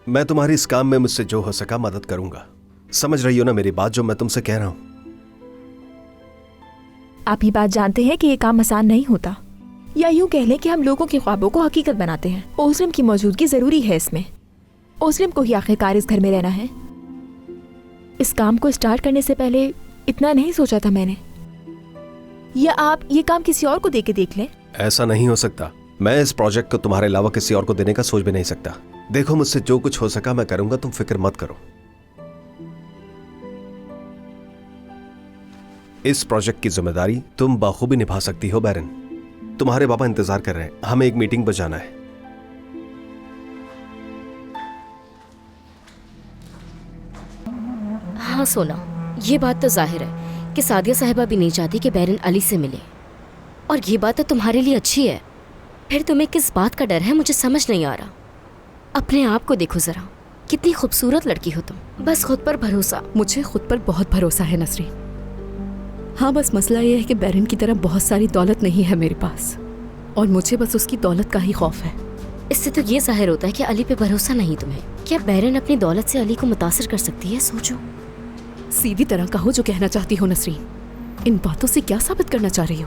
मैं तुम्हारी इस काम में मुझसे जो हो सका मदद करूंगा। समझ रही हो ना मेरी बात, जो मैं तुमसे कह रहा हूं? आप ये बात जानते हैं कि ये काम आसान नहीं होता, या यूं कह लें कि हम लोगों के ख्वाबों को हकीकत बनाते हैं। ओस्लम की मौजूदगी जरूरी है इसमें। ओस्लम को ही आखिरकार इस घर में रहना है। इस काम को स्टार्ट करने से पहले इतना नहीं सोचा था मैंने। या आप ये काम किसी और को देके देख लें। ऐसा नहीं हो सकता। मैं इस प्रोजेक्ट को तुम्हारे अलावा किसी और को देने का सोच भी नहीं सकता। देखो, मुझसे जो कुछ हो सका मैं करूंगा, तुम फिक्र मत करो। इस प्रोजेक्ट की जिम्मेदारी तुम बाखूबी निभा सकती हो बैरन। तुम्हारे पापा इंतजार कर रहे हैं, हमें एक मीटिंग पर जाना है। हाँ सोना, ये बात तो जाहिर है कि सादिया साहिबा भी नहीं चाहती कि बैरन अली से मिले, और ये बात तो तुम्हारे लिए अच्छी है। फिर तुम्हें किस बात का डर है मुझे समझ नहीं आ रहा। अपने आप को देखो जरा, कितनी खूबसूरत लड़की हो तुम। बस खुद पर भरोसा। मुझे खुद पर बहुत भरोसा है नसरीन। हाँ, बस मसला यह है कि बैरन की तरह बहुत सारी दौलत नहीं है मेरे पास, और मुझे बस उसकी दौलत का ही खौफ है। इससे तो ये जाहिर होता है कि अली पे भरोसा नहीं तुम्हें। क्या बैरन अपनी दौलत से अली को मुतासिर कर सकती है? सोचो। सीधी तरह कहो जो कहना चाहती हो नसरीन। इन बातों से क्या साबित करना चाह रही हो?